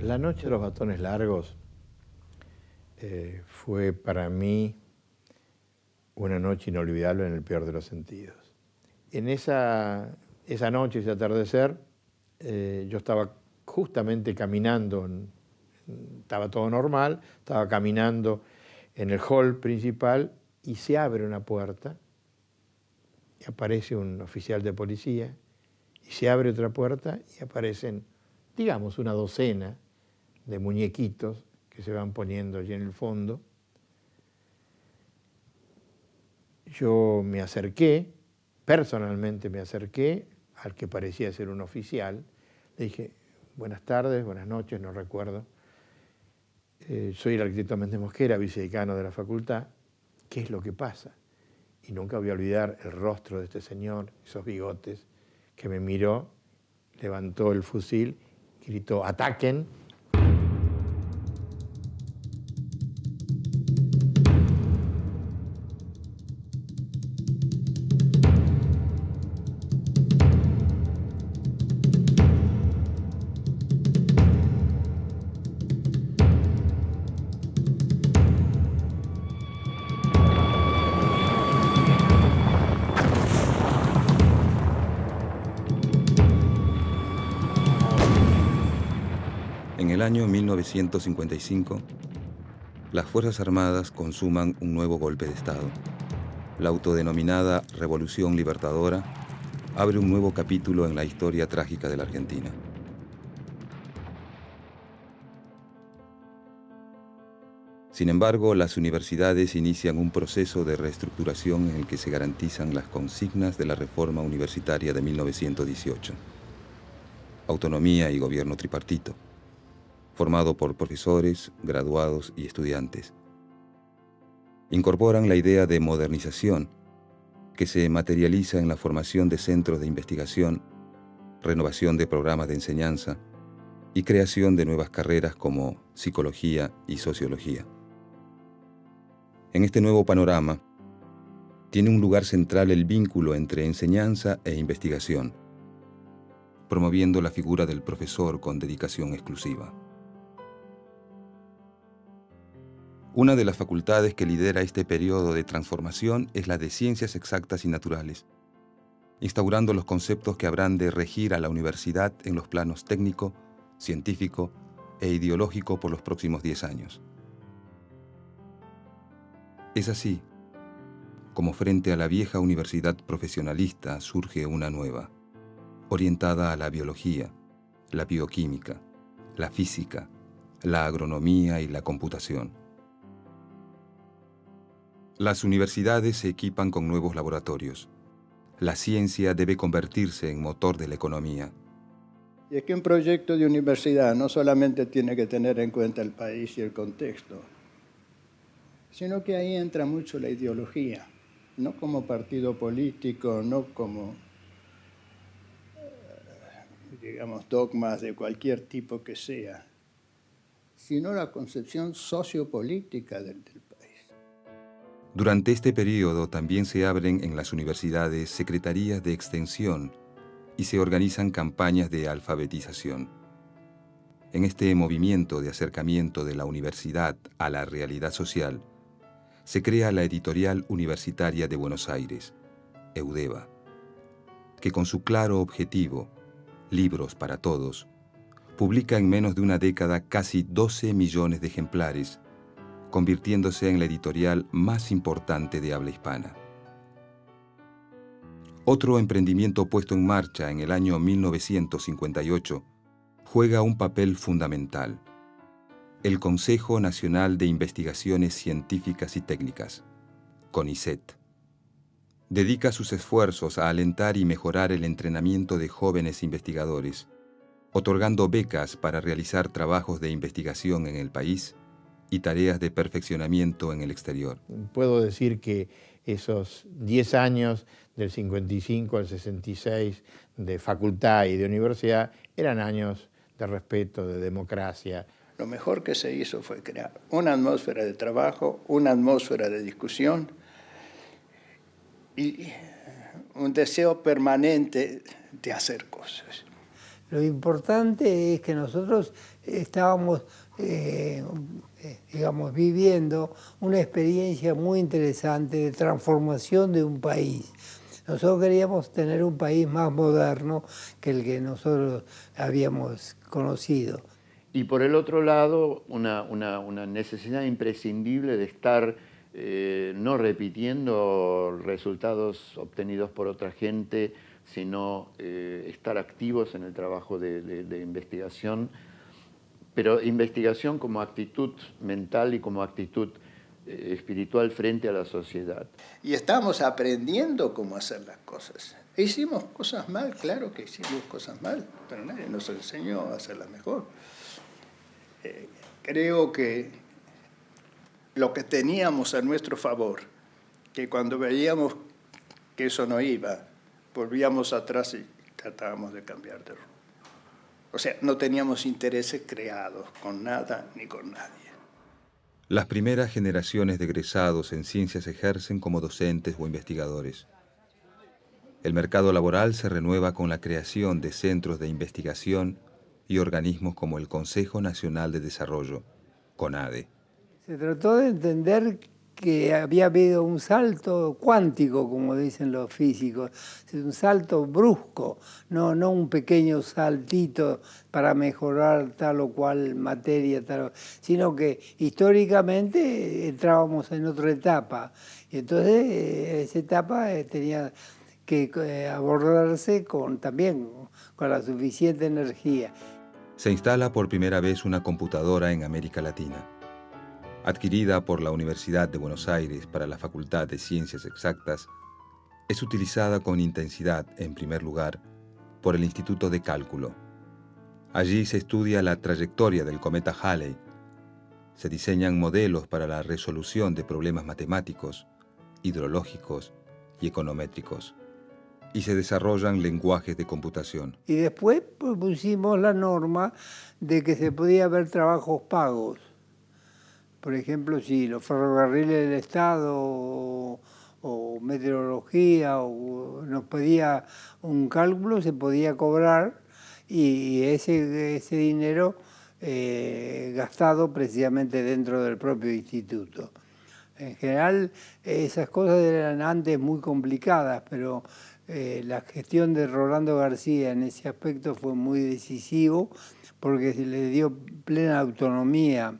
La noche de los batones largos fue para mí una noche inolvidable en el peor de los sentidos. En esa noche, ese atardecer, yo estaba justamente caminando, estaba todo normal, estaba caminando en el hall principal y se abre una puerta y aparece un oficial de policía y se abre otra puerta y aparecen, digamos, una docena de muñequitos que se van poniendo allí en el fondo. Yo me acerqué, personalmente me acerqué al que parecía ser un oficial. Le dije, buenas tardes, buenas noches, no recuerdo. Soy el arquitecto Méndez Mosquera, vicedecano de la facultad. ¿Qué es lo que pasa? Y nunca voy a olvidar el rostro de este señor, esos bigotes, que me miró, levantó el fusil, gritó, ¡ataquen! En el año 1955, las Fuerzas Armadas consuman un nuevo golpe de Estado. La autodenominada Revolución Libertadora abre un nuevo capítulo en la historia trágica de la Argentina. Sin embargo, las universidades inician un proceso de reestructuración en el que se garantizan las consignas de la reforma universitaria de 1918. Autonomía y gobierno tripartito, formado por profesores, graduados y estudiantes. Incorporan la idea de modernización, que se materializa en la formación de centros de investigación, renovación de programas de enseñanza y creación de nuevas carreras como psicología y sociología. En este nuevo panorama, tiene un lugar central el vínculo entre enseñanza e investigación, promoviendo la figura del profesor con dedicación exclusiva. Una de las facultades que lidera este periodo de transformación es la de Ciencias Exactas y Naturales, instaurando los conceptos que habrán de regir a la universidad en los planos técnico, científico e ideológico por los próximos 10 años. Es así como frente a la vieja universidad profesionalista surge una nueva, orientada a la biología, la bioquímica, la física, la agronomía y la computación. Las universidades se equipan con nuevos laboratorios. La ciencia debe convertirse en motor de la economía. Y es que un proyecto de universidad no solamente tiene que tener en cuenta el país y el contexto, sino que ahí entra mucho la ideología, no como partido político, no como, digamos, dogmas de cualquier tipo que sea, sino la concepción sociopolítica del país. Durante este periodo también se abren en las universidades secretarías de extensión y se organizan campañas de alfabetización. En este movimiento de acercamiento de la universidad a la realidad social, se crea la Editorial Universitaria de Buenos Aires, EUDEBA, que con su claro objetivo, libros para todos, publica en menos de una década casi 12 millones de ejemplares, convirtiéndose en la editorial más importante de habla hispana. Otro emprendimiento puesto en marcha en el año 1958 juega un papel fundamental: el Consejo Nacional de Investigaciones Científicas y Técnicas, CONICET. Dedica sus esfuerzos a alentar y mejorar el entrenamiento de jóvenes investigadores, otorgando becas para realizar trabajos de investigación en el país y tareas de perfeccionamiento en el exterior. Puedo decir que esos 10 años, del 55 al 66, de facultad y de universidad, eran años de respeto, de democracia. Lo mejor que se hizo fue crear una atmósfera de trabajo, una atmósfera de discusión y un deseo permanente de hacer cosas. Lo importante es que nosotros estábamos, digamos, viviendo una experiencia muy interesante de transformación de un país. Nosotros queríamos tener un país más moderno que el que nosotros habíamos conocido. Y por el otro lado, una necesidad imprescindible de estar no repitiendo resultados obtenidos por otra gente, sino estar activos en el trabajo de investigación, pero investigación como actitud mental y como actitud espiritual frente a la sociedad. Y estamos aprendiendo cómo hacer las cosas. Hicimos cosas mal, claro que hicimos cosas mal, pero nadie nos enseñó a hacerlas mejor. Creo que lo que teníamos a nuestro favor, que cuando veíamos que eso no iba, volvíamos atrás y tratábamos de cambiar de rumbo. O sea, no teníamos intereses creados con nada ni con nadie. Las primeras generaciones de egresados en ciencias ejercen como docentes o investigadores. El mercado laboral se renueva con la creación de centros de investigación y organismos como el Consejo Nacional de Desarrollo, CONADE. Se trató de entender que había habido un salto cuántico, como dicen los físicos, un salto brusco, no un pequeño saltito para mejorar tal o cual materia, sino que históricamente entrábamos en otra etapa. Y entonces esa etapa tenía que abordarse también con la suficiente energía. Se instala por primera vez una computadora en América Latina. Adquirida por la Universidad de Buenos Aires para la Facultad de Ciencias Exactas, es utilizada con intensidad, en primer lugar, por el Instituto de Cálculo. Allí se estudia la trayectoria del cometa Halley, se diseñan modelos para la resolución de problemas matemáticos, hidrológicos y econométricos, y se desarrollan lenguajes de computación. Y después pusimos la norma de que se podía haber trabajos pagos. Por ejemplo, si los ferrocarriles del Estado o meteorología nos pedía un cálculo, se podía cobrar y ese dinero gastado precisamente dentro del propio instituto. En general, esas cosas eran antes muy complicadas, pero la gestión de Rolando García en ese aspecto fue muy decisivo porque se le dio plena autonomía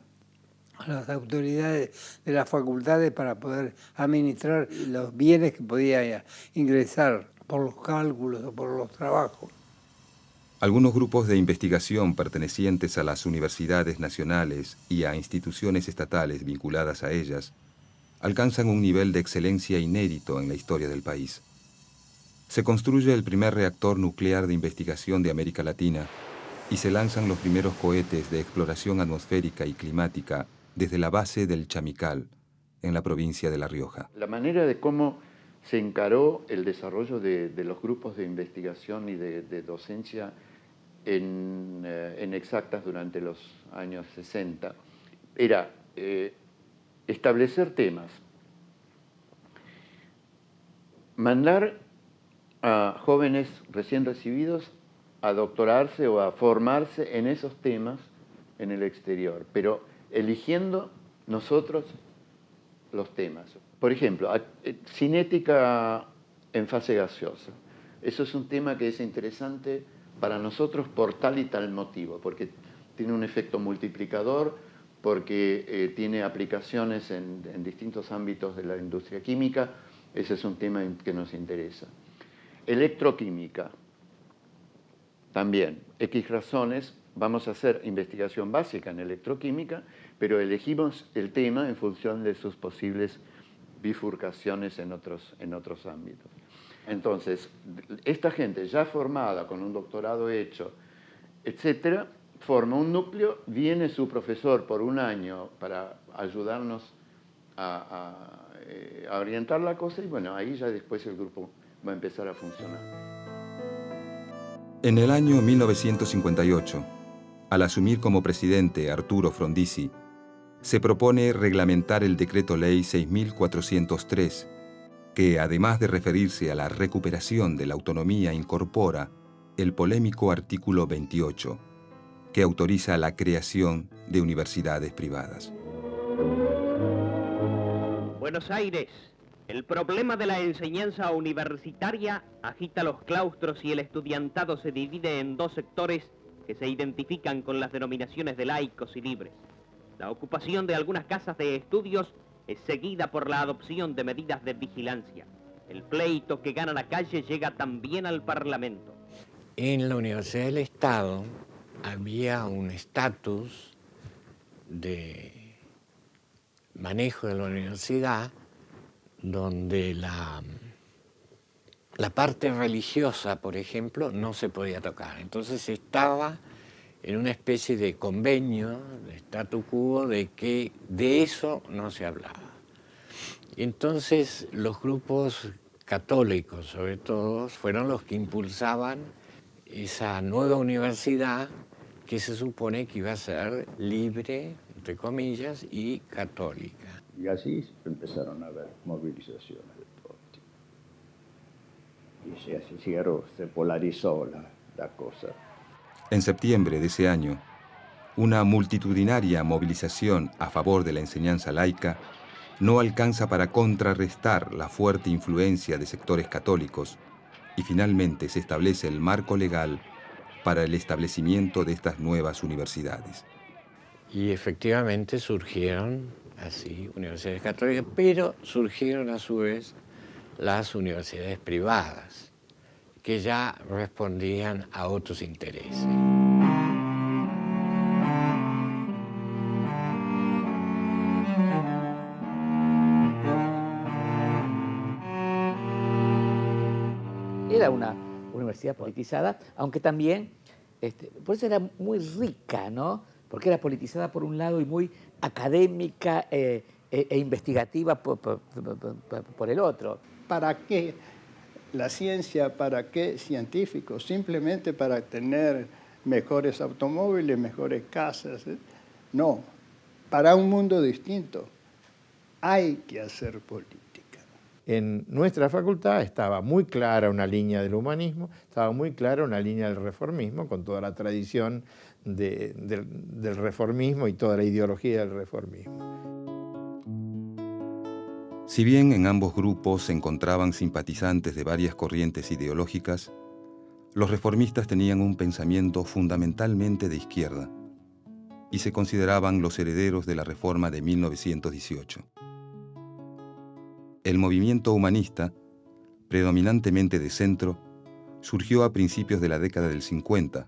a las autoridades de las facultades para poder administrar los bienes que podía ingresar por los cálculos o por los trabajos. Algunos grupos de investigación pertenecientes a las universidades nacionales y a instituciones estatales vinculadas a ellas alcanzan un nivel de excelencia inédito en la historia del país. Se construye el primer reactor nuclear de investigación de América Latina y se lanzan los primeros cohetes de exploración atmosférica y climática desde la base del Chamical, en la provincia de La Rioja. La manera de cómo se encaró el desarrollo de los grupos de investigación y de docencia en Exactas durante los años 60 era establecer temas, mandar a jóvenes recién recibidos a doctorarse o a formarse en esos temas en el exterior, pero eligiendo nosotros los temas. Por ejemplo, cinética en fase gaseosa. Eso es un tema que es interesante para nosotros por tal y tal motivo, porque tiene un efecto multiplicador, porque tiene aplicaciones en distintos ámbitos de la industria química. Ese es un tema que nos interesa. Electroquímica, también, X razones. Vamos a hacer investigación básica en electroquímica, pero elegimos el tema en función de sus posibles bifurcaciones en otros ámbitos. Entonces, esta gente ya formada, con un doctorado hecho, etcétera, forma un núcleo, viene su profesor por un año para ayudarnos a orientar la cosa y bueno, ahí ya después el grupo va a empezar a funcionar. En el año 1958, al asumir como presidente Arturo Frondizi, se propone reglamentar el Decreto Ley 6403, que además de referirse a la recuperación de la autonomía incorpora el polémico artículo 28, que autoriza la creación de universidades privadas. Buenos Aires. El problema de la enseñanza universitaria agita los claustros y el estudiantado se divide en dos sectores que se identifican con las denominaciones de laicos y libres. La ocupación de algunas casas de estudios es seguida por la adopción de medidas de vigilancia. El pleito que gana la calle llega también al Parlamento. En la Universidad del Estado había un estatus de manejo de la universidad donde la parte religiosa, por ejemplo, no se podía tocar. Entonces estaba en una especie de convenio, de statu quo, de que de eso no se hablaba. Entonces los grupos católicos, sobre todo, fueron los que impulsaban esa nueva universidad que se supone que iba a ser libre, entre comillas, y católica. Y así empezaron a haber movilizaciones de todo tipo. Y se polarizó la cosa. En septiembre de ese año, una multitudinaria movilización a favor de la enseñanza laica no alcanza para contrarrestar la fuerte influencia de sectores católicos y finalmente se establece el marco legal para el establecimiento de estas nuevas universidades. Y efectivamente surgieron así universidades católicas, pero surgieron a su vez las universidades privadas, que ya respondían a otros intereses. Era una universidad politizada, aunque también, por eso era muy rica, ¿no? Porque era politizada por un lado y muy académica e investigativa por el otro. ¿Para qué la ciencia? ¿Para qué científicos? Simplemente para tener mejores automóviles, mejores casas. No, para un mundo distinto hay que hacer política. En nuestra facultad estaba muy clara una línea del humanismo, estaba muy clara una línea del reformismo, con toda la tradición del reformismo y toda la ideología del reformismo. Si bien en ambos grupos se encontraban simpatizantes de varias corrientes ideológicas, los reformistas tenían un pensamiento fundamentalmente de izquierda y se consideraban los herederos de la Reforma de 1918. El movimiento humanista, predominantemente de centro, surgió a principios de la década del 50,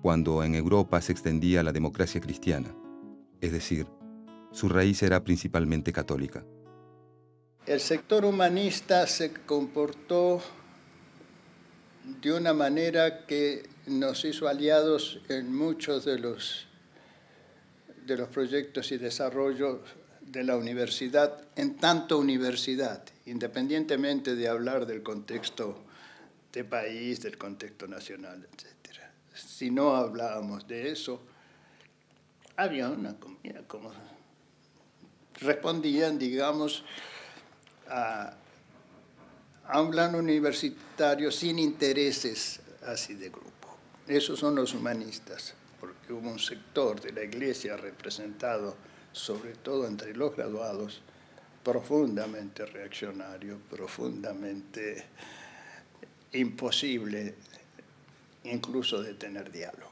cuando en Europa se extendía la democracia cristiana, es decir, su raíz era principalmente católica. El sector humanista se comportó de una manera que nos hizo aliados en muchos de los proyectos y desarrollos de la universidad, en tanto universidad, independientemente de hablar del contexto de país, del contexto nacional, etc. Si no hablábamos de eso, había una comida como respondían, digamos, a un plan universitario sin intereses así de grupo. Esos son los humanistas, porque hubo un sector de la Iglesia representado, sobre todo entre los graduados, profundamente reaccionario, profundamente imposible incluso de tener diálogo.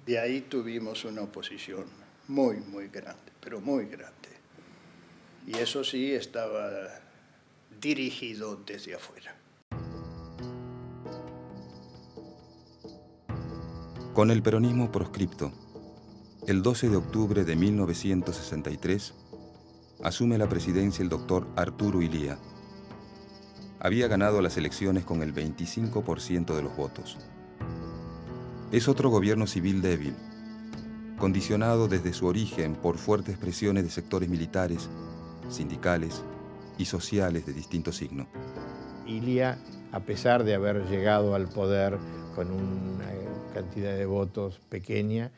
De ahí tuvimos una oposición muy, muy grande, pero muy grande. Y eso sí estaba dirigido desde afuera. Con el peronismo proscripto, el 12 de octubre de 1963, asume la presidencia el doctor Arturo Illia. Había ganado las elecciones con el 25% de los votos. Es otro gobierno civil débil, condicionado desde su origen por fuertes presiones de sectores militares, sindicales y sociales de distinto signo. Illia, a pesar de haber llegado al poder con una cantidad de votos pequeña,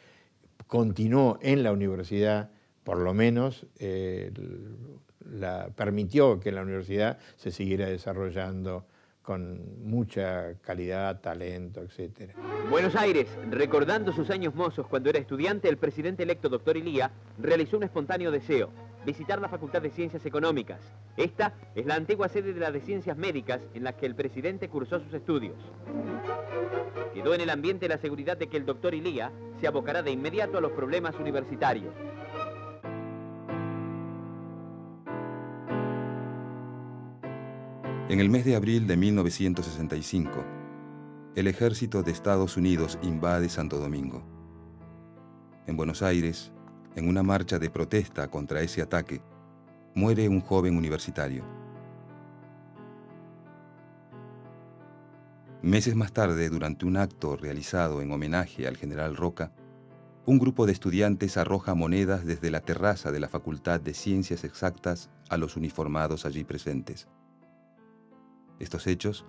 continuó en la universidad, por lo menos permitió que la universidad se siguiera desarrollando con mucha calidad, talento, etc. Buenos Aires, recordando sus años mozos cuando era estudiante, el presidente electo doctor Ilía realizó un espontáneo deseo: visitar la Facultad de Ciencias Económicas. Esta es la antigua sede de la de Ciencias Médicas en la que el presidente cursó sus estudios. Quedó en el ambiente la seguridad de que el doctor Ilía se abocará de inmediato a los problemas universitarios. En el mes de abril de 1965, el ejército de Estados Unidos invade Santo Domingo. En Buenos Aires, en una marcha de protesta contra ese ataque, muere un joven universitario. Meses más tarde, durante un acto realizado en homenaje al general Roca, un grupo de estudiantes arroja monedas desde la terraza de la Facultad de Ciencias Exactas a los uniformados allí presentes. Estos hechos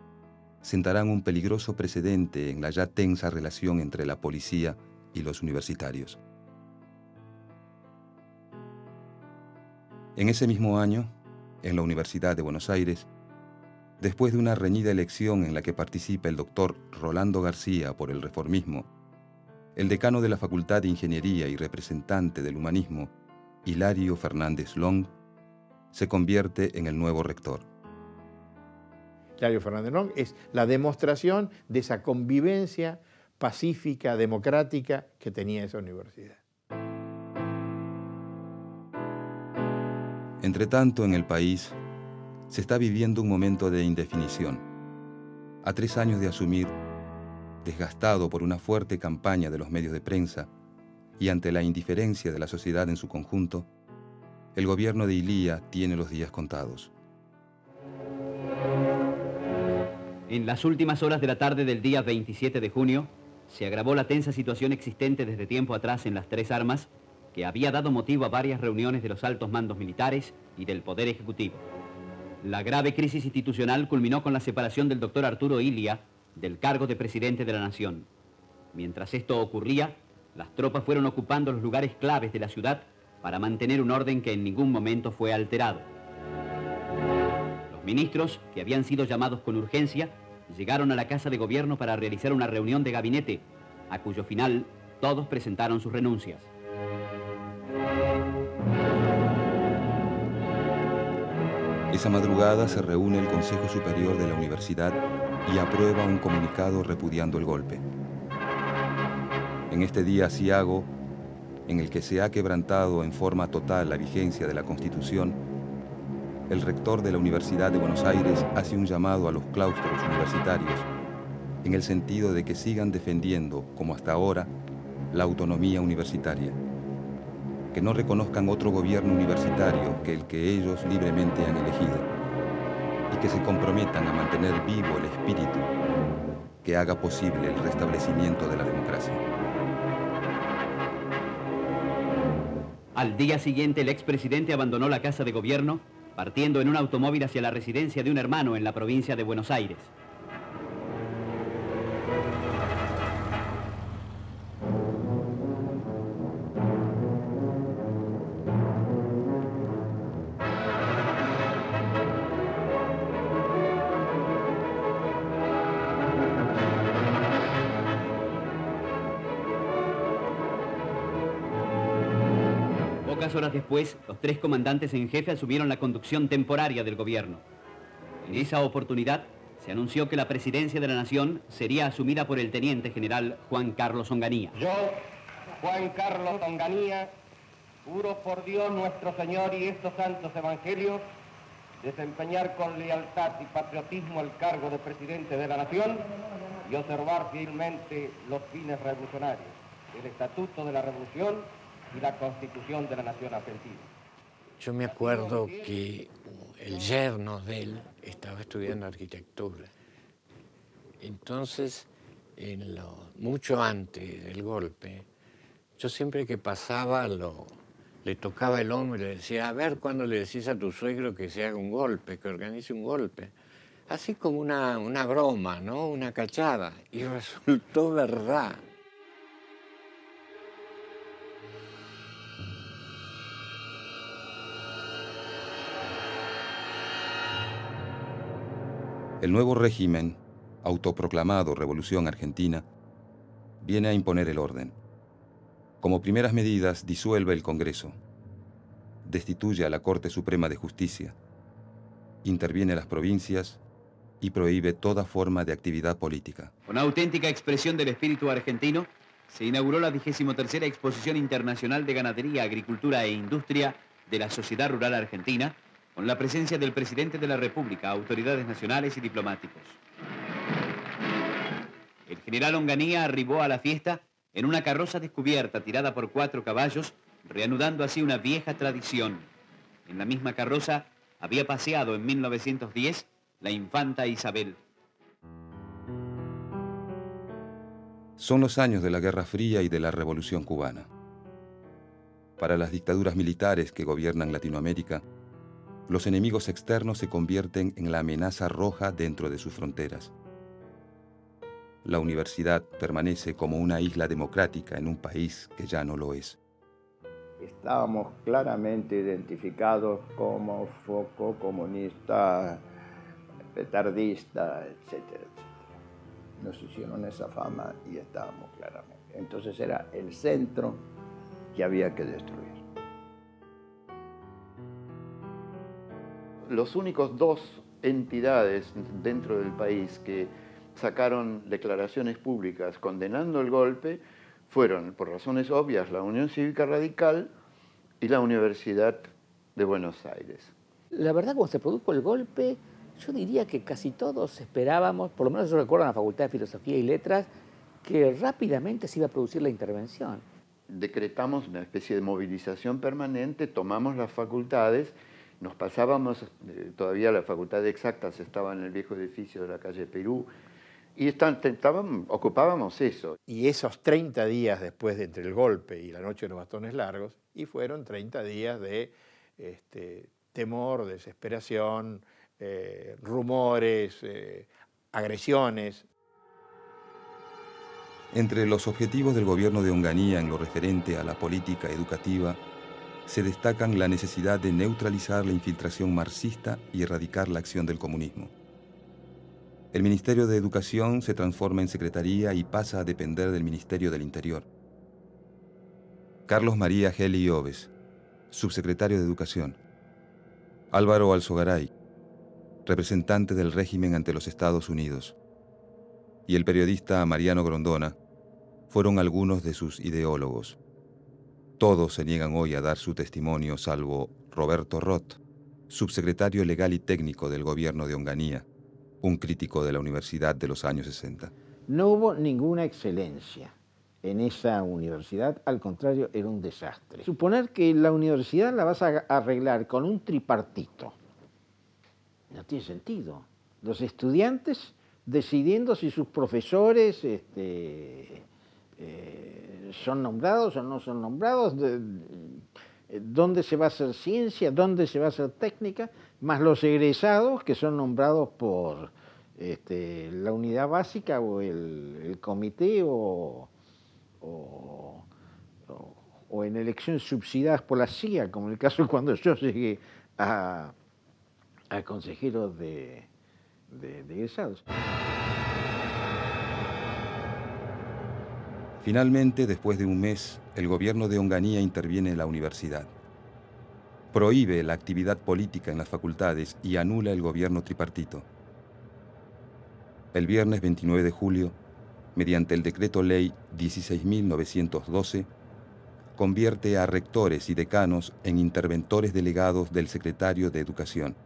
sentarán un peligroso precedente en la ya tensa relación entre la policía y los universitarios. En ese mismo año, en la Universidad de Buenos Aires, después de una reñida elección en la que participa el doctor Rolando García por el reformismo, el decano de la Facultad de Ingeniería y representante del humanismo, Hilario Fernández Long, se convierte en el nuevo rector. Hilario Fernández Long es la demostración de esa convivencia pacífica, democrática que tenía esa universidad. Entretanto, en el país se está viviendo un momento de indefinición. A 3 años de asumir, desgastado por una fuerte campaña de los medios de prensa y ante la indiferencia de la sociedad en su conjunto, el gobierno de Ilía tiene los días contados. En las últimas horas de la tarde del día 27 de junio, se agravó la tensa situación existente desde tiempo atrás en las Tres Armas, que había dado motivo a varias reuniones de los altos mandos militares y del Poder Ejecutivo. La grave crisis institucional culminó con la separación del doctor Arturo Illia del cargo de presidente de la Nación. Mientras esto ocurría, las tropas fueron ocupando los lugares claves de la ciudad para mantener un orden que en ningún momento fue alterado. Los ministros, que habían sido llamados con urgencia, llegaron a la Casa de Gobierno para realizar una reunión de gabinete, a cuyo final todos presentaron sus renuncias. Esa madrugada se reúne el Consejo Superior de la Universidad y aprueba un comunicado repudiando el golpe. En este día aciago, en el que se ha quebrantado en forma total la vigencia de la Constitución, el rector de la Universidad de Buenos Aires hace un llamado a los claustros universitarios en el sentido de que sigan defendiendo, como hasta ahora, la autonomía universitaria, que no reconozcan otro gobierno universitario que el que ellos libremente han elegido y que se comprometan a mantener vivo el espíritu que haga posible el restablecimiento de la democracia. Al día siguiente, el expresidente abandonó la Casa de Gobierno, partiendo en un automóvil hacia la residencia de un hermano en la provincia de Buenos Aires. Pocas horas después, los 3 comandantes en jefe asumieron la conducción temporaria del gobierno. En esa oportunidad, se anunció que la presidencia de la Nación sería asumida por el teniente general Juan Carlos Onganía. Yo, Juan Carlos Onganía, juro por Dios nuestro Señor y estos santos evangelios, desempeñar con lealtad y patriotismo el cargo de presidente de la Nación y observar fielmente los fines revolucionarios, el Estatuto de la Revolución y la Constitución de la Nación Argentina. Yo me acuerdo que el yerno de él estaba estudiando arquitectura. Entonces, mucho antes del golpe, yo siempre que pasaba le tocaba el hombro y le decía, a ver cuándo le decís a tu suegro que se haga un golpe, que organice un golpe. Así como una broma, ¿no? Una cachada. Y resultó verdad. El nuevo régimen, autoproclamado Revolución Argentina, viene a imponer el orden. Como primeras medidas, disuelve el Congreso, destituye a la Corte Suprema de Justicia, interviene en las provincias y prohíbe toda forma de actividad política. Con auténtica expresión del espíritu argentino, se inauguró la 23ª Exposición Internacional de Ganadería, Agricultura e Industria de la Sociedad Rural Argentina, con la presencia del presidente de la República, autoridades nacionales y diplomáticos. El general Onganía arribó a la fiesta en una carroza descubierta tirada por 4 caballos, reanudando así una vieja tradición. En la misma carroza había paseado en 1910 la infanta Isabel. Son los años de la Guerra Fría y de la Revolución Cubana. Para las dictaduras militares que gobiernan Latinoamérica, los enemigos externos se convierten en la amenaza roja dentro de sus fronteras. La universidad permanece como una isla democrática en un país que ya no lo es. Estábamos claramente identificados como foco comunista, petardista, etcétera, etcétera. Nos hicieron esa fama y estábamos claramente. Entonces era el centro que había que destruir. Los únicos 2 entidades dentro del país que sacaron declaraciones públicas condenando el golpe fueron, por razones obvias, la Unión Cívica Radical y la Universidad de Buenos Aires. La verdad, cuando se produjo el golpe, yo diría que casi todos esperábamos, por lo menos yo recuerdo en la Facultad de Filosofía y Letras, que rápidamente se iba a producir la intervención. Decretamos una especie de movilización permanente, tomamos las facultades, nos pasábamos, todavía la Facultad de Exactas estaba en el viejo edificio de la calle Perú, y ocupábamos eso. Y esos 30 días después de entre el golpe y la noche de los bastones largos, y fueron 30 días de temor, desesperación, rumores, agresiones. Entre los objetivos del gobierno de Onganía en lo referente a la política educativa, se destacan la necesidad de neutralizar la infiltración marxista y erradicar la acción del comunismo. El Ministerio de Educación se transforma en Secretaría y pasa a depender del Ministerio del Interior. Carlos María Geli Oves, subsecretario de Educación. Álvaro Alzogaray, representante del régimen ante los Estados Unidos. Y el periodista Mariano Grondona fueron algunos de sus ideólogos. Todos se niegan hoy a dar su testimonio, salvo Roberto Roth, subsecretario legal y técnico del gobierno de Onganía, un crítico de la universidad de los años 60. No hubo ninguna excelencia en esa universidad, al contrario, era un desastre. Suponer que la universidad la vas a arreglar con un tripartito, no tiene sentido. Los estudiantes decidiendo si sus profesores son nombrados o no son nombrados, dónde se va a hacer ciencia, dónde se va a hacer técnica, más los egresados que son nombrados por la unidad básica o el comité o en elecciones subsidiadas por la CIA, como en el caso cuando yo llegué a consejero de egresados. Finalmente, después de un mes, el gobierno de Onganía interviene en la universidad. Prohíbe la actividad política en las facultades y anula el gobierno tripartito. El viernes 29 de julio, mediante el decreto ley 16.912, convierte a rectores y decanos en interventores delegados del secretario de Educación.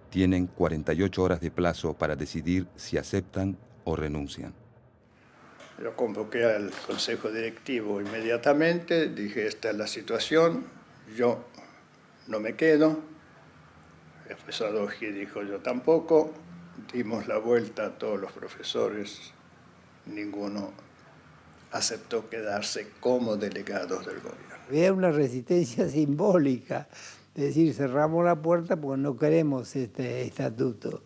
Tienen 48 horas de plazo para decidir si aceptan o renuncian. Lo convoqué al consejo directivo inmediatamente, dije, esta es la situación, yo no me quedo. El profesor Doji dijo, yo tampoco. Dimos la vuelta a todos los profesores, ninguno aceptó quedarse como delegados del gobierno. Había una resistencia simbólica, es decir, cerramos la puerta porque no queremos este estatuto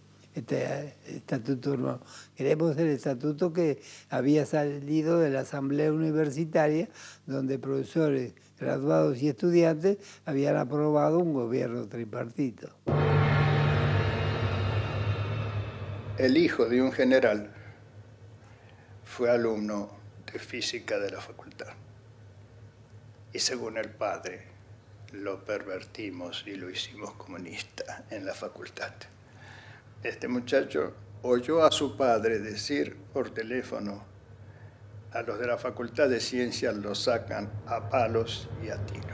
nuevo. Queremos el estatuto que había salido de la Asamblea Universitaria, donde profesores, graduados y estudiantes habían aprobado un gobierno tripartito. El hijo de un general fue alumno de física de la facultad. Y según el padre, lo pervertimos y lo hicimos comunista en la facultad. Este muchacho oyó a su padre decir por teléfono: a los de la Facultad de Ciencias los sacan a palos y a tiros.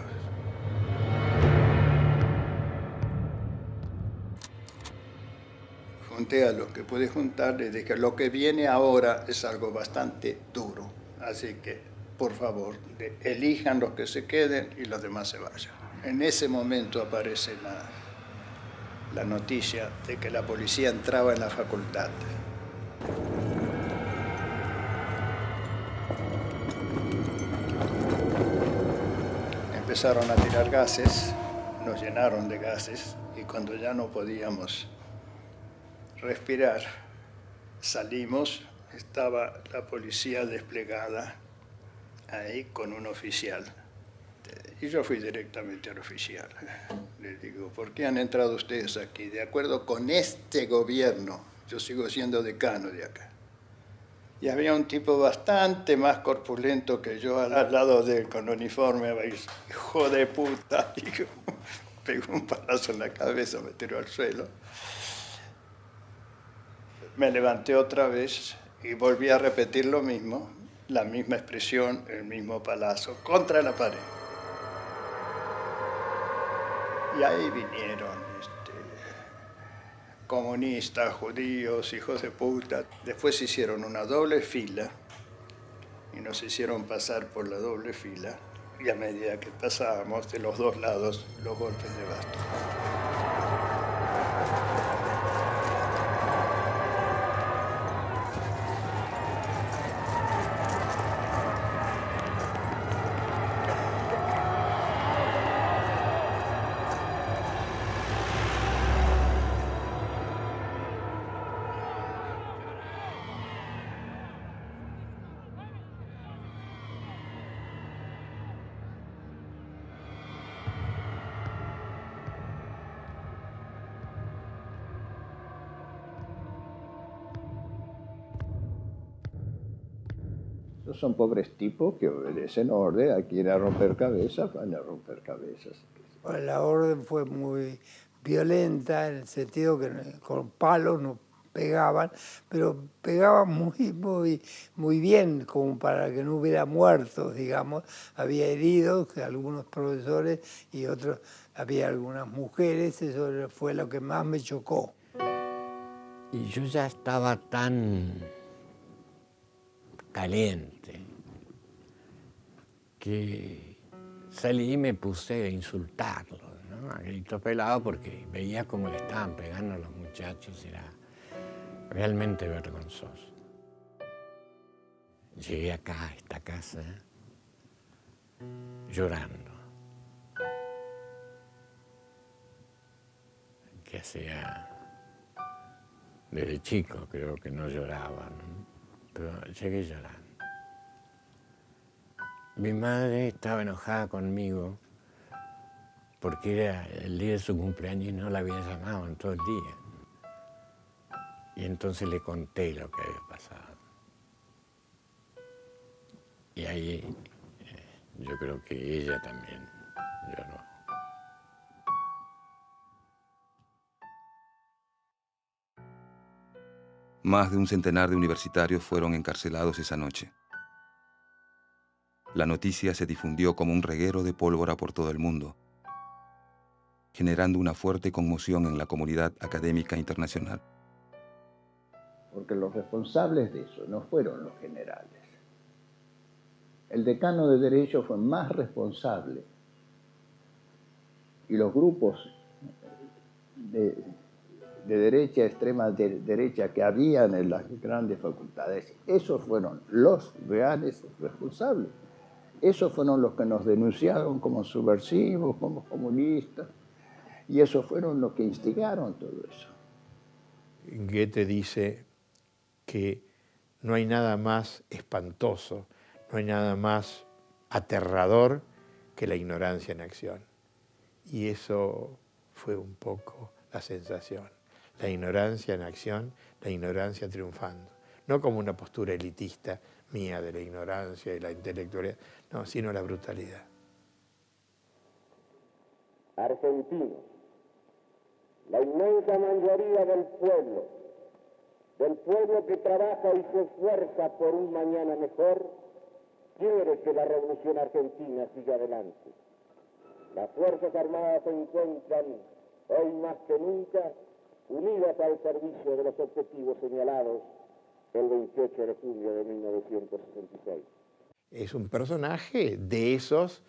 Junté a lo que pude juntar y dije: lo que viene ahora es algo bastante duro, así que, por favor, elijan los que se queden y los demás se vayan. En ese momento aparece la noticia de que la policía entraba en la facultad. Empezaron a tirar gases, nos llenaron de gases, y cuando ya no podíamos respirar, salimos, estaba la policía desplegada ahí con un oficial. Y yo fui directamente al oficial. Le digo: ¿por qué han entrado ustedes aquí? De acuerdo con este gobierno, yo sigo siendo decano de acá. Y había un tipo bastante más corpulento que yo al lado de él, con uniforme. Hijo de puta. Y pegó un palazo en la cabeza, me tiró al suelo. Me levanté otra vez y volví a repetir lo mismo, la misma expresión, el mismo palazo, contra la pared. Y ahí vinieron comunistas, judíos, hijos de puta. Después hicieron una doble fila y nos hicieron pasar por la doble fila. Y a medida que pasábamos de los dos lados, los golpes de bastón. Son pobres tipos que obedecen orden, aquí ir a romper cabezas, van a romper cabezas. Bueno, la orden fue muy violenta en el sentido que con palos nos pegaban, pero pegaban muy bien, como para que no hubiera muertos, digamos. Había heridos, algunos profesores y otros, había algunas mujeres, eso fue lo que más me chocó. Y yo ya estaba tan caliente que salí y me puse a insultarlo, ¿no? A grito pelado, porque veía cómo le estaban pegando a los muchachos, era realmente vergonzoso. Llegué acá, a esta casa, llorando. Que hacía, desde chico creo que no lloraba, ¿no? Pero llegué llorando. Mi madre estaba enojada conmigo porque era el día de su cumpleaños y no la había llamado en todo el día. Y entonces le conté lo que había pasado. Y ahí yo creo que ella también lloró. Más de un centenar de universitarios fueron encarcelados esa noche. La noticia se difundió como un reguero de pólvora por todo el mundo, generando una fuerte conmoción en la comunidad académica internacional. Porque los responsables de eso no fueron los generales. El decano de Derecho fue más responsable. Y los grupos de derecha, extrema derecha que habían en las grandes facultades, esos fueron los reales responsables. Esos fueron los que nos denunciaron como subversivos, como comunistas, y esos fueron los que instigaron todo eso. Goethe dice que no hay nada más espantoso, no hay nada más aterrador que la ignorancia en acción. Y eso fue un poco la sensación. la ignorancia en acción, la ignorancia triunfando. No como una postura elitista mía de la ignorancia y la intelectualidad, no, sino la brutalidad. Argentinos, la inmensa mayoría del pueblo que trabaja y se esfuerza por un mañana mejor, quiere que la revolución argentina siga adelante. Las Fuerzas Armadas se encuentran hoy más que nunca unidas al servicio de los objetivos señalados el 28 de junio de 1966. Es un personaje de esos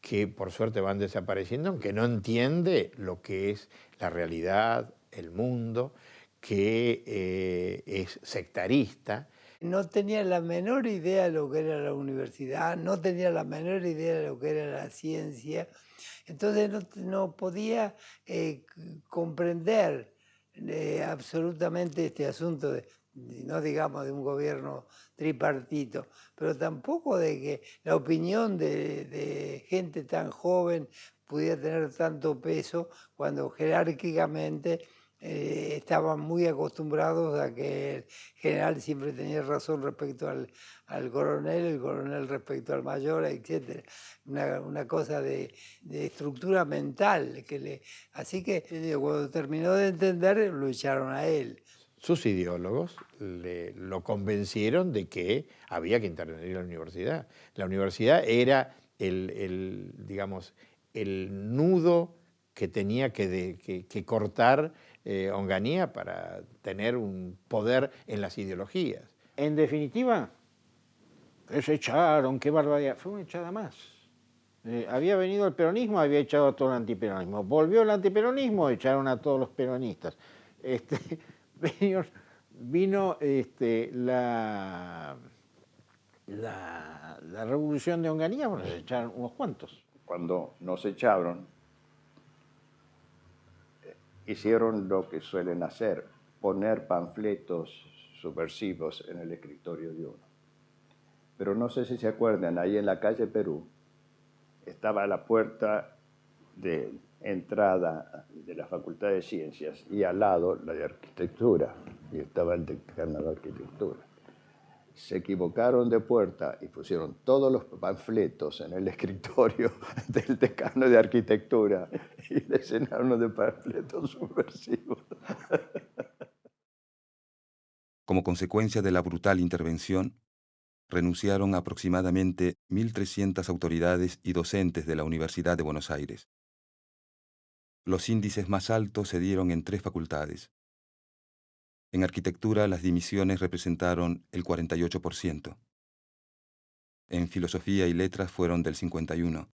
que por suerte van desapareciendo, aunque no entiende lo que es la realidad, el mundo, que es sectarista. No tenía la menor idea de lo que era la universidad, no tenía la menor idea de lo que era la ciencia, entonces no podía comprender absolutamente este asunto no digamos de un gobierno tripartito, pero tampoco de que la opinión de gente tan joven pudiera tener tanto peso cuando jerárquicamente estaban muy acostumbrados a que el general siempre tenía razón respecto al coronel, el coronel respecto al mayor, etc. Una cosa de estructura mental. Así que cuando terminó de entender, lo echaron a él. Sus ideólogos lo convencieron de que había que intervenir la universidad. La universidad era digamos, el nudo que tenía que cortar Onganía para tener un poder en las ideologías. En definitiva, se echaron, qué barbaridad, fue una echada más. Había venido el peronismo, había echado a todo el antiperonismo. Volvió el antiperonismo, echaron a todos los peronistas. Vino la revolución de Onganía, bueno, se echaron unos cuantos. Cuando nos echaron, hicieron lo que suelen hacer, poner panfletos subversivos en el escritorio de uno. Pero no sé si se acuerdan, ahí en la calle Perú estaba la puerta de entrada de la Facultad de Ciencias y al lado la de Arquitectura, y estaba el decano de Arquitectura. Se equivocaron de puerta y pusieron todos los panfletos en el escritorio del decano de Arquitectura y le llenaron de panfletos subversivos. Como consecuencia de la brutal intervención, renunciaron aproximadamente 1.300 autoridades y docentes de la Universidad de Buenos Aires. Los índices más altos se dieron en 3 facultades. En arquitectura, las dimisiones representaron el 48%. En filosofía y letras fueron del 51%.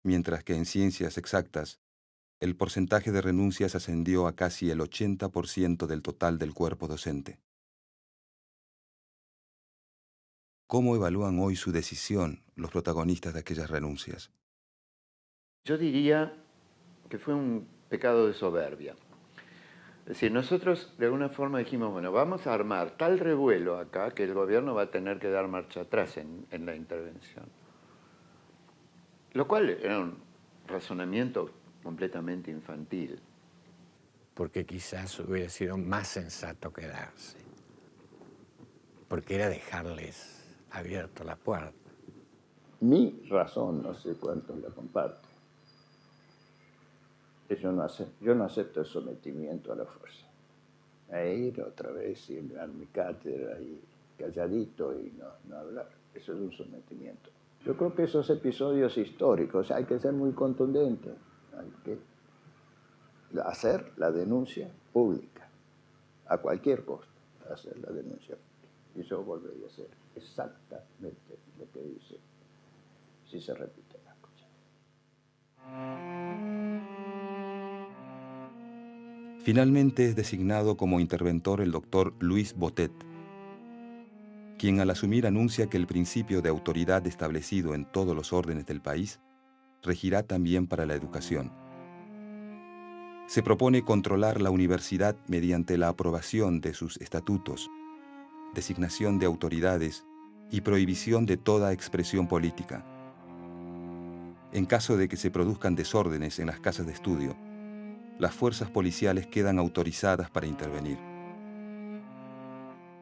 Mientras que en ciencias exactas, el porcentaje de renuncias ascendió a casi el 80% del total del cuerpo docente. ¿Cómo evalúan hoy su decisión los protagonistas de aquellas renuncias? Yo diría que fue un pecado de soberbia. Es decir, nosotros de alguna forma dijimos, bueno, vamos a armar tal revuelo acá que el gobierno va a tener que dar marcha atrás en la intervención. Lo cual era un razonamiento completamente infantil. Porque quizás hubiera sido más sensato quedarse. Porque era dejarles abierta la puerta. Mi razón, no sé cuántos la comparten. Yo no acepto el sometimiento a la fuerza. A ir otra vez y a mi cátedra y calladito y no hablar. Eso es un sometimiento. Yo creo que esos episodios históricos hay que ser muy contundentes. Hay que hacer la denuncia pública. A cualquier costo, hacer la denuncia pública. Y yo volvería a hacer exactamente lo que dice si se repite la cosa. Finalmente es designado como interventor el doctor Luis Botet, quien al asumir anuncia que el principio de autoridad establecido en todos los órdenes del país regirá también para la educación. Se propone controlar la universidad mediante la aprobación de sus estatutos, designación de autoridades y prohibición de toda expresión política. En caso de que se produzcan desórdenes en las casas de estudio, las fuerzas policiales quedan autorizadas para intervenir.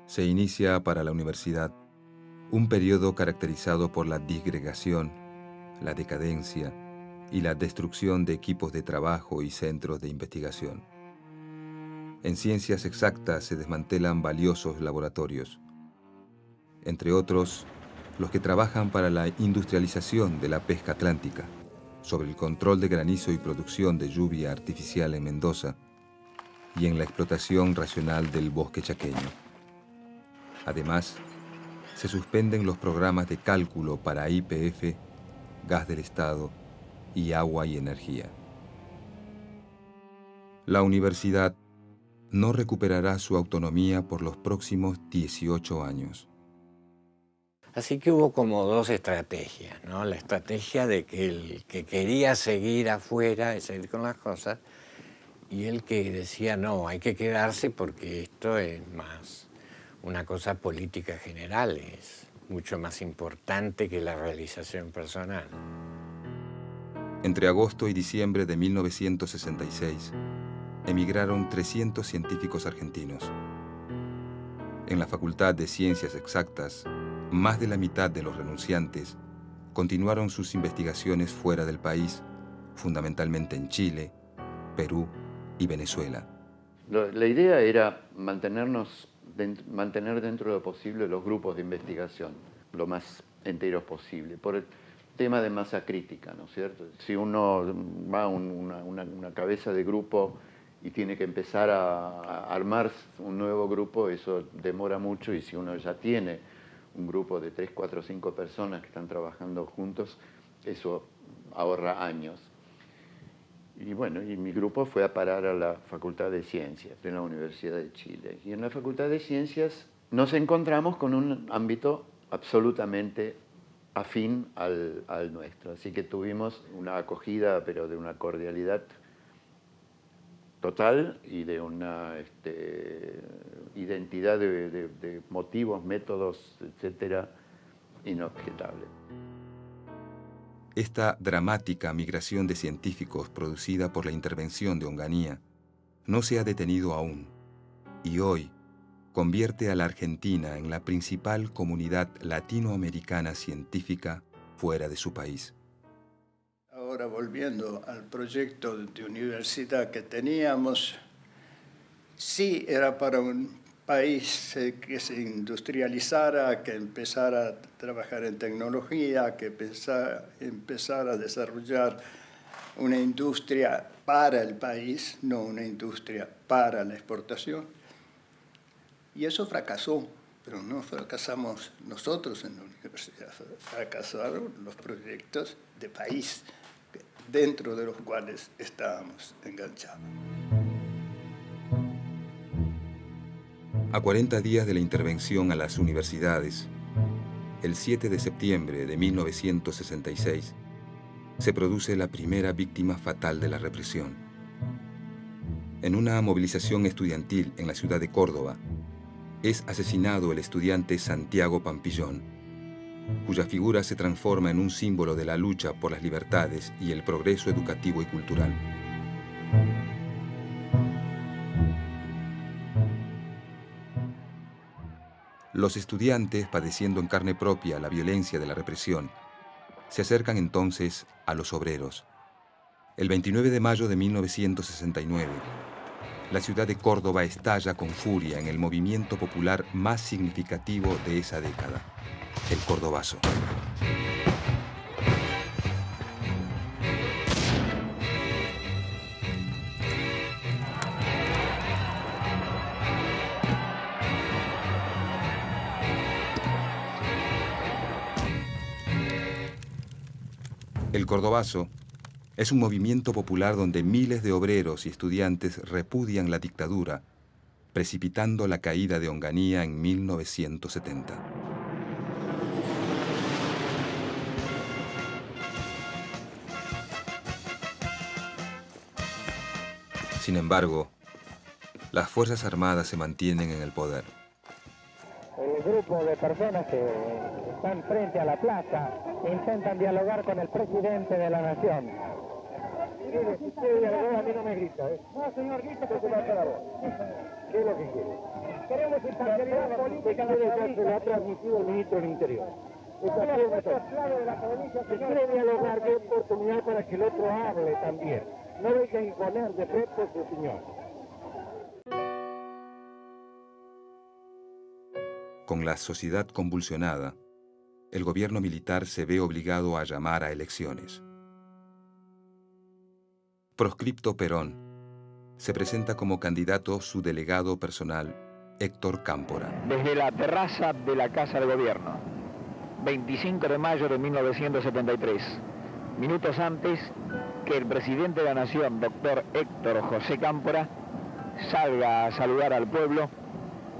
Se inicia para la universidad un periodo caracterizado por la disgregación, la decadencia y la destrucción de equipos de trabajo y centros de investigación. En ciencias exactas se desmantelan valiosos laboratorios, entre otros los que trabajan para la industrialización de la pesca atlántica, sobre el control de granizo y producción de lluvia artificial en Mendoza y en la explotación racional del bosque chaqueño. Además, se suspenden los programas de cálculo para YPF, gas del Estado y agua y energía. La universidad no recuperará su autonomía por los próximos 18 años. Así que hubo como dos estrategias, ¿no? La estrategia de que el que quería seguir afuera y seguir con las cosas, y el que decía, no, hay que quedarse porque esto es más una cosa política general, es mucho más importante que la realización personal. Entre agosto y diciembre de 1966, emigraron 300 científicos argentinos. En la Facultad de Ciencias Exactas, más de la mitad de los renunciantes continuaron sus investigaciones fuera del país, fundamentalmente en Chile, Perú y Venezuela. La idea era mantener dentro de lo posible los grupos de investigación, lo más enteros posible, por el tema de masa crítica, ¿no es cierto? Si uno va a una cabeza de grupo y tiene que empezar a armar un nuevo grupo, eso demora mucho, y si uno ya tiene un grupo de 3, 4, 5 personas que están trabajando juntos, eso ahorra años. Y bueno, y mi grupo fue a parar a la Facultad de Ciencias de la Universidad de Chile. Y en la Facultad de Ciencias nos encontramos con un ámbito absolutamente afín al nuestro. Así que tuvimos una acogida, pero de una cordialidad total y de una identidad de motivos, métodos, etcétera, inobjetable. Esta dramática migración de científicos producida por la intervención de Onganía no se ha detenido aún, y hoy convierte a la Argentina en la principal comunidad latinoamericana científica fuera de su país. Ahora, volviendo al proyecto de universidad que teníamos, sí era para un país que se industrializara, que empezara a trabajar en tecnología, que empezara a desarrollar una industria para el país, no una industria para la exportación. Y eso fracasó, pero no fracasamos nosotros en la universidad, fracasaron los proyectos de país dentro de los cuales estábamos enganchados. A 40 días de la intervención a las universidades, el 7 de septiembre de 1966, se produce la primera víctima fatal de la represión. En una movilización estudiantil en la ciudad de Córdoba, es asesinado el estudiante Santiago Pampillón, cuya figura se transforma en un símbolo de la lucha por las libertades y el progreso educativo y cultural. Los estudiantes, padeciendo en carne propia la violencia de la represión, se acercan entonces a los obreros. El 29 de mayo de 1969, la ciudad de Córdoba estalla con furia en el movimiento popular más significativo de esa década, el Cordobazo. El Cordobazo es un movimiento popular donde miles de obreros y estudiantes repudian la dictadura, precipitando la caída de Onganía en 1970. Sin embargo, las Fuerzas Armadas se mantienen en el poder. El grupo de personas que están frente a la plaza intentan dialogar con el presidente de la nación. Mire, si usted dialoga, a mí no me grita, ¿eh? No, señor, grita porque pasa la voz. ¿Qué es lo que quiere? Queremos imparcialidad política en la provincia. Se lo ha transmitido el ministro del Interior. Esa es la clave de la provincia, señor. Si quiere dialogar, dé oportunidad para que el otro hable también. No deje imponer de fe por su opinión. Con la sociedad convulsionada, el gobierno militar se ve obligado a llamar a elecciones. Proscripto Perón, se presenta como candidato su delegado personal, Héctor Cámpora. Desde la terraza de la Casa de Gobierno, 25 de mayo de 1973, minutos antes que el presidente de la Nación, doctor Héctor José Cámpora, salga a saludar al pueblo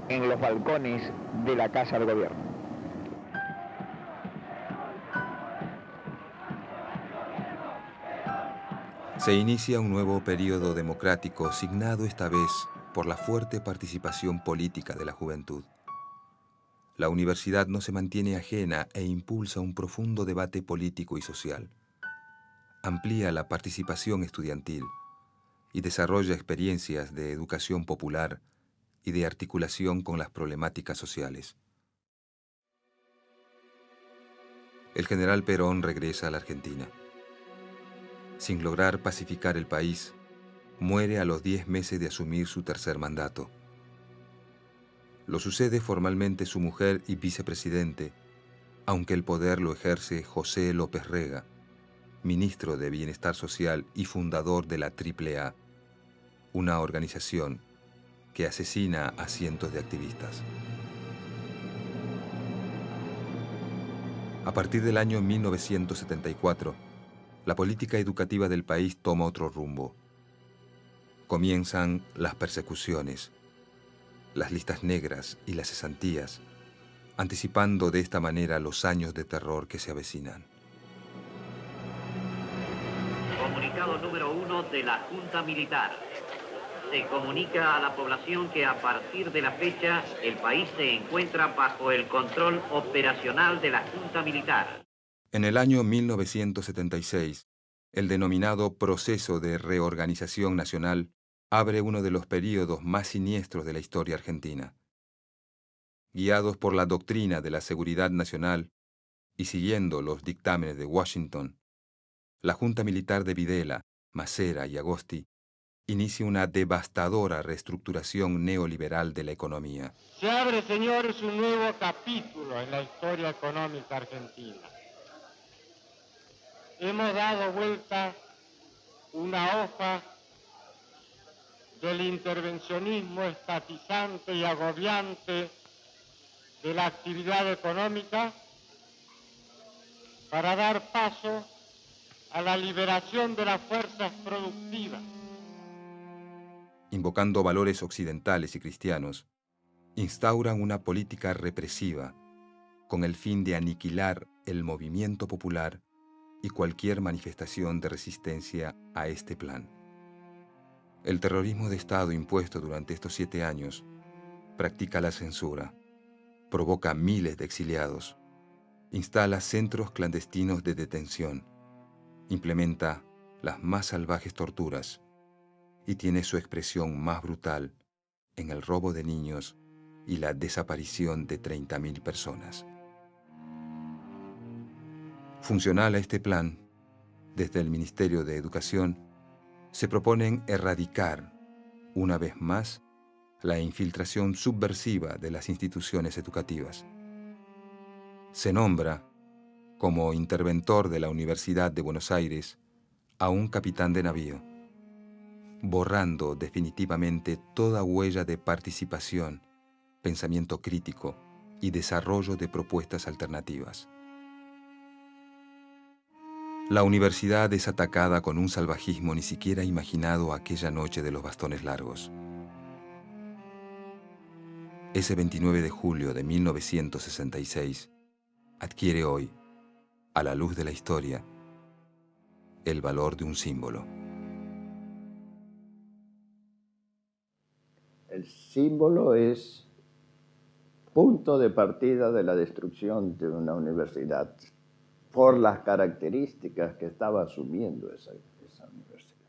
en los balcones de la Casa de Gobierno. Se inicia un nuevo periodo democrático signado esta vez por la fuerte participación política de la juventud. La universidad no se mantiene ajena e impulsa un profundo debate político y social. Amplía la participación estudiantil y desarrolla experiencias de educación popular y de articulación con las problemáticas sociales. El general Perón regresa a la Argentina. Sin lograr pacificar el país, muere a los 10 meses de asumir su tercer mandato. Lo sucede formalmente su mujer y vicepresidente, aunque el poder lo ejerce José López Rega, ministro de Bienestar Social y fundador de la AAA, una organización que asesina a cientos de activistas. A partir del año 1974, la política educativa del país toma otro rumbo. Comienzan las persecuciones, las listas negras y las cesantías, anticipando de esta manera los años de terror que se avecinan. Comunicado número 1 de la Junta Militar. Se comunica a la población que a partir de la fecha el país se encuentra bajo el control operacional de la Junta Militar. En el año 1976, el denominado Proceso de Reorganización Nacional abre uno de los períodos más siniestros de la historia argentina. Guiados por la doctrina de la seguridad nacional y siguiendo los dictámenes de Washington, la Junta Militar de Videla, Macera y Agosti inicia una devastadora reestructuración neoliberal de la economía. Se abre, señores, un nuevo capítulo en la historia económica argentina. Hemos dado vuelta una hoja del intervencionismo estatizante y agobiante de la actividad económica para dar paso a la liberación de las fuerzas productivas. Invocando valores occidentales y cristianos, instauran una política represiva con el fin de aniquilar el movimiento popular y cualquier manifestación de resistencia a este plan. El terrorismo de Estado impuesto durante estos 7 años practica la censura, provoca miles de exiliados, instala centros clandestinos de detención, implementa las más salvajes torturas y tiene su expresión más brutal en el robo de niños y la desaparición de 30.000 personas. Funcional a este plan, desde el Ministerio de Educación, se proponen erradicar, una vez más, la infiltración subversiva de las instituciones educativas. Se nombra, como interventor de la Universidad de Buenos Aires, a un capitán de navío, borrando definitivamente toda huella de participación, pensamiento crítico y desarrollo de propuestas alternativas. La universidad es atacada con un salvajismo ni siquiera imaginado aquella noche de los bastones largos. Ese 29 de julio de 1966 adquiere hoy, a la luz de la historia, el valor de un símbolo. El símbolo es punto de partida de la destrucción de una universidad por las características que estaba asumiendo esa universidad.